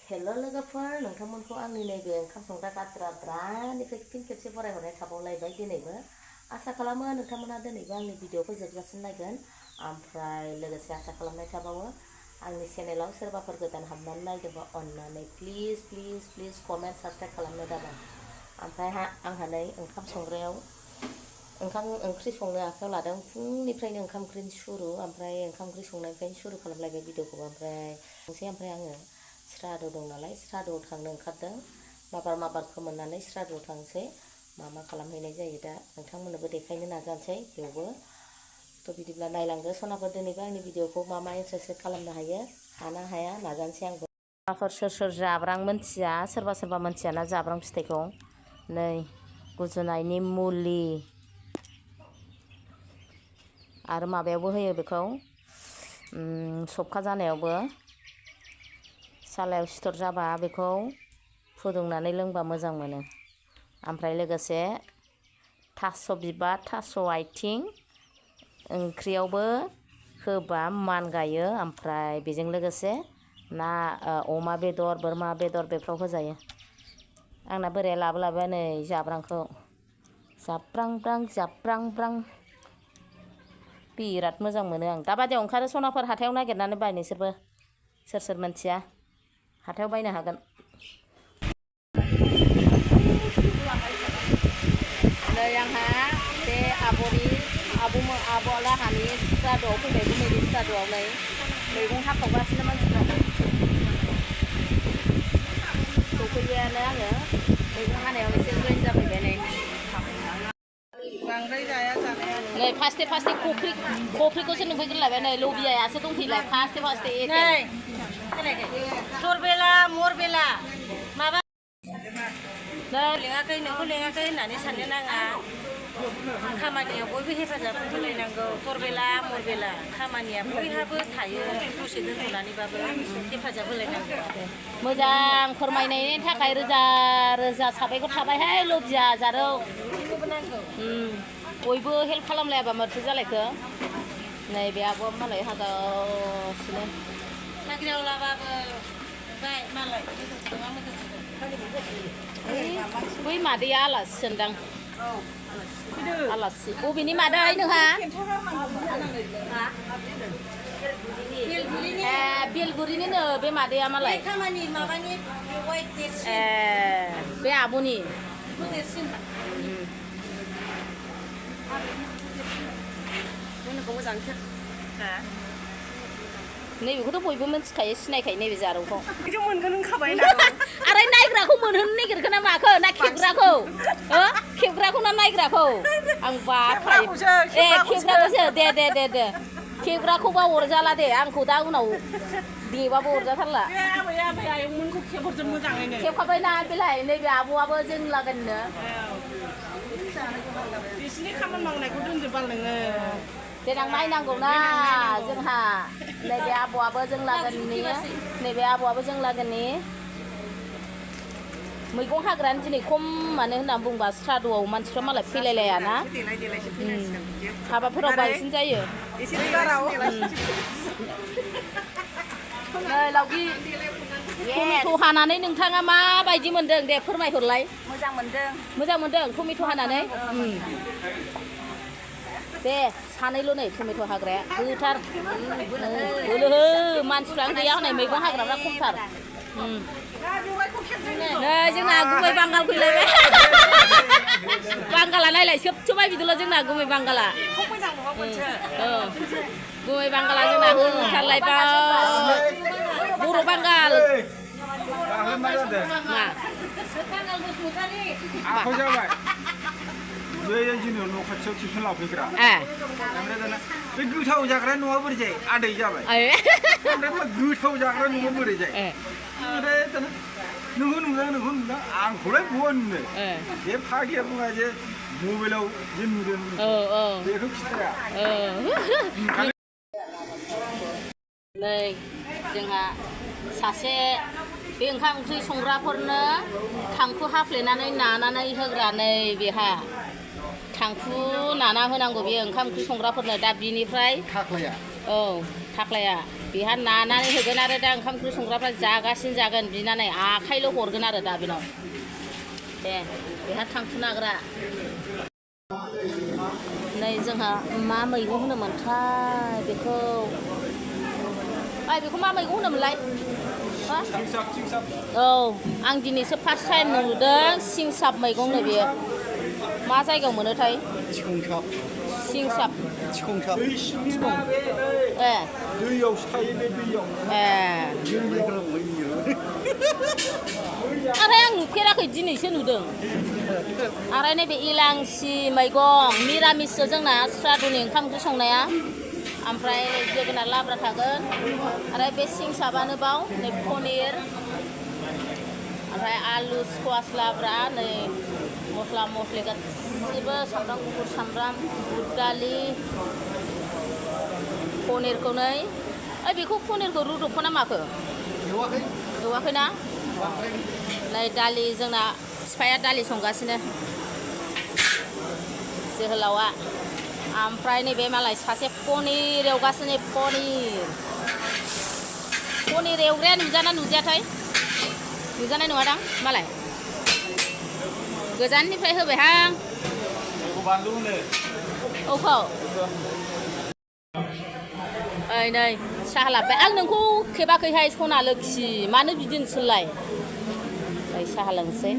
हेल' लोगोफोर नोंथांमोनखौ आंनि नैबे ओंखाम संग्रा गाद्राद्रानिफ्राय फिन खेबसे फरायहरनाय थाबावलायबाय दिनैबो आसा खालामो नोंथांमोना दिनैबो आंनि भिडिअखौ जोबजासिम नायगोन ओमफ्राय लोगोसे आसा खालामनाय थाबावो आंनि चेनेलाव सोरबाफोर गोदान हाबनानै नायदोंबा अननानै प्लिज कमेन्ट साबस्क्राइब खालामनो दाबाय। ओमफ्राय आंहा नै ओंखाम संग्रायाव ओंखाम ओंख्रि संनो आखायाव लादों फुंनिफ्रायनो ओंखाम ओंख्रिनि सुरु ओमफ्राय ओंखाम ओंख्रि संनायनिफ्रायनो सुरु खालामलायबाय भिडिअखौ ओमफ्राय आङो saradu dong nalai saradu थांनो ओंखारदों माबार खोमोननानै saradu थांसै मा खालामहैनाय जायो दा नोंथांमोननोबो देखायनो नाजानोसै बेयावबो थ' बिदिब्ला नायलांदो सनाफोर दिनैबो आंनि भिडिअखौ मा इन्टारेस्ट खालामनो हायो हाया नाजानोसै आंबो। माबाफोर सोर जाब्रां मोनथिया सोरबा मोनथियाना जाब्रां फिथाइखौ नै गुजुनायनि मुलि आरो माबायावबो होयो बेखौ सबखा जानायावबो सालायाव सिथर जाबा बेखौ फुदुंनानै लोंबा मोजां मोनो। ओमफ्राय लोगोसे थास' बिबार थास' आथिं ओंख्रियावबो होबा मान गायो ओमफ्राय बेजों लोगोसे ना अमा बेदर बोरमा बेदर बेफ्राव होजायो। आंना बोराया लाबो नै जाब्रांखौ जाब्रां बिराद मोजां मोनो आं दाबादियाव ओंखारो सनाफोर हाथायाव नागिरनानै बाय नोंसोरबो सोर मोनथिया हाथायाव बायनो हागोन। नै आंहा बे आब'लाहानि सारादुआव फैबाय गुमैनि सारादुआव नै मैगं हाखावगासिनो मानसिफ्रा सफैबायानो आङो मैगं हानायाव एसे जइन जाफैबाय नै बांद्राय जाया जानाया नै फास्टे कफ्रिखौसो नुफैग्रोलायबाय नै लबियायासो दंफैलाय फास्टे सरबेला मरबेला माबा लेङाखै नोंखौ लेङाखै होननानै साननो नाङा खामानियाव बयबो हेफाजाब होलायनांगौ सरबेला मरबेला खामानिया बयहाबो थायो दसे दोनथ'नानैबाबो हेफाजाब होलायनांगौ। मोजां फोरमायनायनि थाखाय रोजा साबायखर थाबायहाय लबिया जारौ बयबो हेल्प खालामलायाबा माथो जालायखो नै बे आब'आ मालाय हागासिनो साख्रियावलाबाबो मालाय बै मादैया आलासि सोंदां आलासि बबेनि मादै नोंहा बेलगुरिनिनो बे मादैया मालाय खामानि माबानि बे आब'नि नैबेखौथ' बयबो मिथिखायो सिनायखायो नैबे जारौखौ मोनगोन होनखाबाय आरो नायग्राखौ मोनहोनो नागिरखो ना माखो ना खेबग्राखौ ना नायग्राखौ आं बाखायो खेबग्राखौसो दे खेबग्राखौबा अरजाला दे आंखौ दा उनाव देबाबो अरजाथारला खेबखाबायना बेलाय नैबे आब'आबो जों लागोननो बिसिनि खामानि मावनायखौ दोनजोबबाल नोङो देनां नायनांगौना जोंहा नैबे आब'आबो जों लागोननि मैगं हाग्रानि दिनै खम मानो होनना बुंबा सारादुआव मानसिफ्रा मालाय फैलायलायाना हाबाफोराव बांसिन जायो। नै लावगि टमेट' हानानै नोंथाङा माबायदि मोनदों दे फोरमायहरलाय। मोजां मोनदों टमेट' हानानै दे सानैल' नै टमेट' हाग्राया गोथार बोलो मानसिफ्रा गैया हनै मैगं हाग्राफ्रा खमथार नै जोंना गुमै बांगाल फैलायबाय बांगाला नायलाय सोबसोबाय बिदिल' जोंना गुमै बांगाला गुमै बांगाला जोंना होथारलायबाय बर' बांगाल बै जोंनियाव न' खाथियाव टिउसन लाफैग्रा ओमफ्राय दाना बे गोथाव जाग्रा न'आ बोरै जायो आदै जाबाय ओमफ्राय मा गोथाव जाग्रा न'आ बोरै जायो ओमफ्राय दाना नोंखौ नुदों आंखौलाय बहा नुनो बे फागिया बुङा जे मबाइलाव जे नुदों बेखौ खिथाया नै जोंहा सासे बे ओंखाम ओंख्रि संग्राफोरनो थांखु हाफ्लेनानै नानानै होग्रा नै बेहा थांखु नाना होनांगौ बे ओंखाम ओंख्रि संग्राफोरनो दा बिनिफ्राय थाख्लाया बेहा नानानै होगोन आरो दा ओंखाम ओंख्रि संग्राफ्रा जागासिनो जागोन बिनानै आखाइल' हरगोन आरो दा बेनाव दे बेहा थांफु नाग्रा नै जोंहा मा मैगं होनोमोनथाय बेखौ मा मैगं होनोमोनलाय औ आं दिनैसो फार्स्ट टाइम नुदों सिंसाब मैगंनो बेयो मा जायगायाव मोनोथाय सिंसाब दैयावसो थायो बे दैयाव आरो आं नुफेराखै दिनैसो नुदों आरो नैबे इलांसि मैगं मिरामिससो जोंना सारादुनि ओंखाम ओंख्रि संनाया ओमफ्राय जोगोनार लाब्रा थागोन आरो बे सिंसाबानो बाव नै पनिर ओमफ्राय आलु स्कुवास लाब्रा नै मस्ला मस्लि गासिबो सामब्राम गुफुर सामब्राम बुट दालि पनिरखौ नै बेखौ पनिरखौ रुदबखो ना माखो एवाखैना नै दालि जोंना बिफाया दालि संगासिनो जोहोलावा ओमफ्राय नैबे मालाय सासे पनिर एवगासिनो पनिर एवग्राया नुजाना नुजायाथाय नुजानाय नङादां मालाय गोजाननिफ्राय होबायहां औखौ ओइ नै साहा लाबोबाय आं नोंखौ खेबाखैहाय सना लोखि मानो बिदि नोंसोरलाय ओइ साहा लोंसै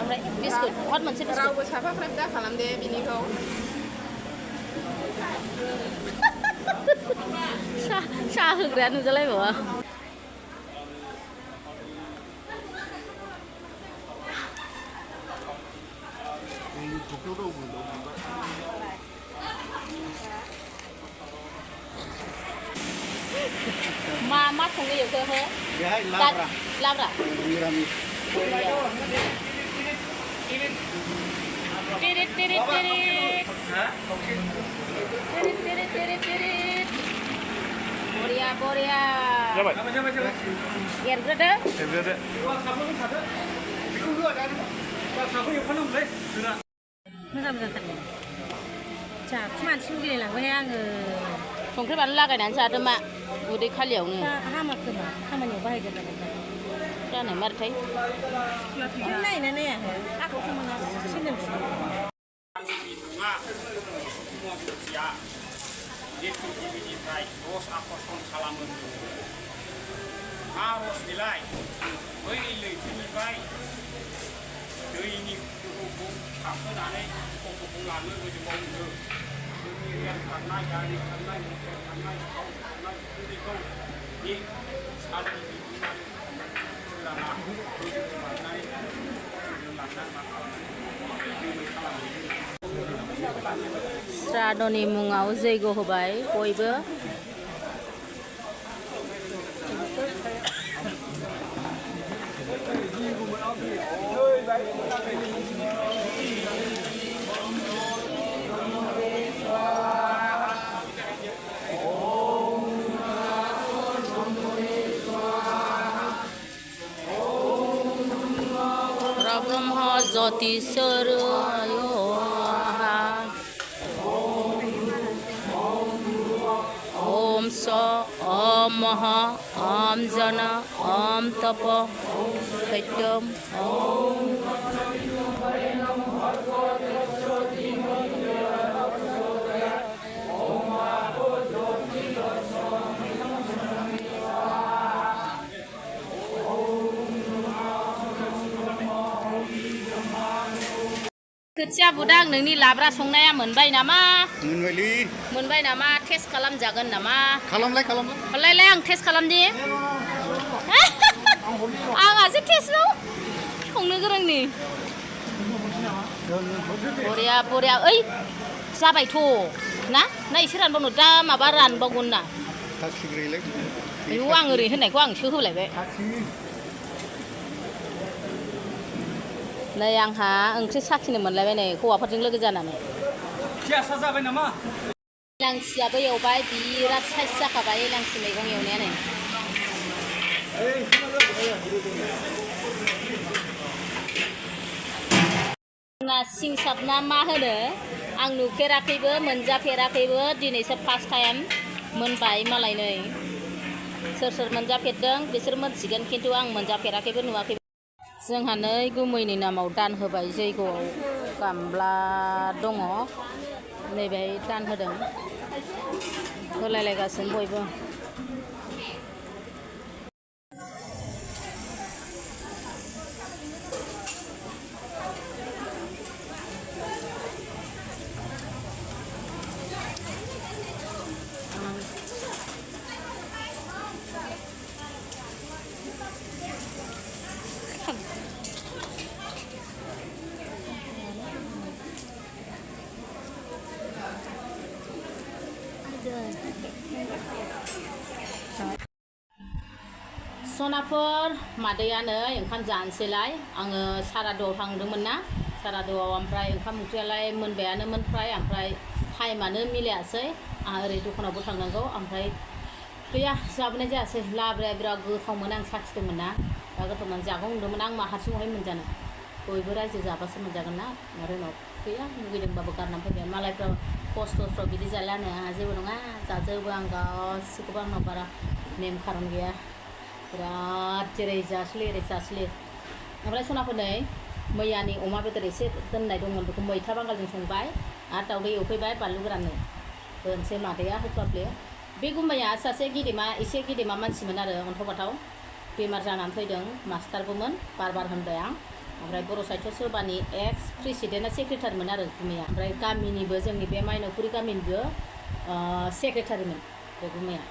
ओमफ्राय बिस्कुट हर मोनसे बिस्कुट रावबो साफाफ्राब दा खालामदे बिनिखौ साहा होग्राया नुजालायबावा मा संनो एवखो हो लाब्रा मिरामिस बरिया एरग्रोदो मोजां जाथारदों जाखु मानसि लुगैलायलांबाय आङो संख्रि बानलु लागायनानै जादो मा उदै खालियावनो हामाखोमा खामानियाव बाहायगोन जानाय मारथाय नायना नायाखै आखौ खोमोना जेथुनिफ्राय रस आकर्षण खालामो मा रस बिलाइ बै लैथोनिफ्राय दैनि गोहोखौ थाखोनानै खफ'खौ लानो गोजौआव मोनो जोंनि रेल खारनाय गारि खारनाय मटर खारनाय थाव खारनाय उखुन्दैखौ बे सालनि बिदुङानो सोलाना गोजौआव लांनानै मा खालामो सारादुनि मुङाव जैग' होबाय बयबो ब्रह्म ज्योति सरयो ओम स ओम मह ओम जन ओम तप सत्यम खोथिया बुदां नोंनि लाब्रा संनाया मोनबाय नामा मोनबाय नामा टेस्ट खालामजागोन नामा खालामलाय आं टेस्ट खालामदि आंहासो टेस्टआव संनो गोरोंनि बरिया ओइ जाबायथ' ना एसे रानबावनो दा माबा रानबावगोन ना आयौ आं ओरै होननायखौ आंसो होलायबाय नै आंहा ओंख्रि साखिनो मोनलायबाय नै हौवाफोरजों लोगो जानानै जाबाय नामा इलांसियाबो एवबाय बिराद साइज जाखाबाय इलांसि मैगं एवनाया नै ना सिंसाब ना मा होनो आं नुफेराखैबो मोनजाफेराखैबो दिनैसो फार्स्ट टाइम मोनबाय मालाय नै सोर मोनजाफेरदों बिसोर मोनथिगोन खिन्थु आं मोनजाफेराखैबो नुवाखै जोंहा नै गुमैनि नामाव दान होबाय जैग'आव गामला दङ नैबेहाय दान होदों होलायलायगासिनो बयबो सनाफोर मादैया नै ओंखाम जानोसैलाय आङो सारादुआव थांदोंमोन ना सारादुआव ओमफ्राय ओंखाम ओंख्रियालाय मोनबायानोमोन फ्राय ओमफ्राय टाइमानो मिलायासै आंहा ओरै दखानावबो थांनांगौ ओमफ्राय गैया जाबोनाय जायासै लाब्राया बिराद गोथावमोन आं साखिदोंमोन ना दा गोथावमोन जागौ नंदोंमोन आं मा हारसिङावहाय मोनजानो बयबो रायजो जाबासो मोनजागोन ना आरो उनाव गैया लुगैदोंबाबो गारनानै फैबाय मालायफ्राव खस्थ'फ्राव बिदि जालानो आंहा जेबो नङा जाजोबो आं गासिखौबो आंनाव बारा नेम खारन गैया बिराद जेरै जासोलि ओरै जासोलि ओमफ्राय सनाफोर नै मैयानि अमा बेदर एसे दोननाय दंमोन बेखौ मैथा बांगालजों संबाय आरो दाउदै एवफैबाय बानलु गोराननो होनोसै मादैया होख्लाबले बे गुमैया सासे गिदिमा एसे गिदिमा मानसिमोन आरो अन्थाव बाथाव बेमार जानानै फैदों मास्टारबोमोन बार होनबाय आं ओमफ्राय बर' साहित्य सभानि एक्स प्रेसिडेन्टआ सेक्रेटारिमोन आरो गुमैया ओमफ्राय गामिनिबो जोंनि बे माइनावपुरि गामिनिबो सेक्रेटारिमोन बे गुमैया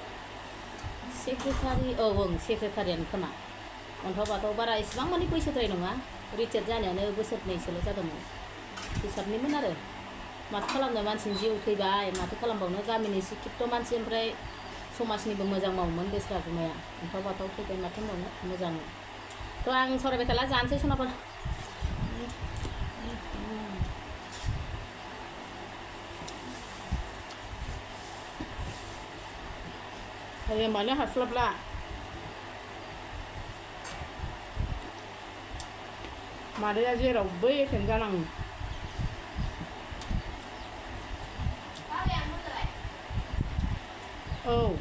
सेक्रेटारि ओं सेक्रेटारियानो खोमा अन्थाव बाथाव बारा इसेबां माने बैसोद्राय नङा रिटायार्ड जानायानो बोसोरनैसोल' जादोंमोन हिसाबनिमोन आरो माथो खालामनो मानसिनि जिउ थैबाय माथो खालामबावनो गामिनि शिक्षित मानसि ओमफ्राय समाजनिबो मोजां मावोमोन बेस्रा गुमाया अन्थाव बाथाव थैबाय माथो मावनो मोजां थ' आं सावरायबाय थाला जानोसै सनाफोर Ayo mana haslap lah. Mari aja robby kenjalang. Oh.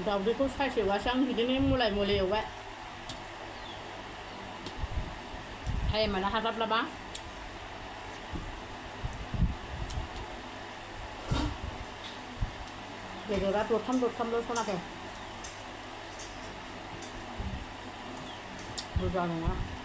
दाउदैखौ सायसेबासो आं बिदिनो मुलाय मुलि एवबाय टाइमानो हास्लाबलाबा बेदरा दरथामल' सनाफोर बुरजा नङा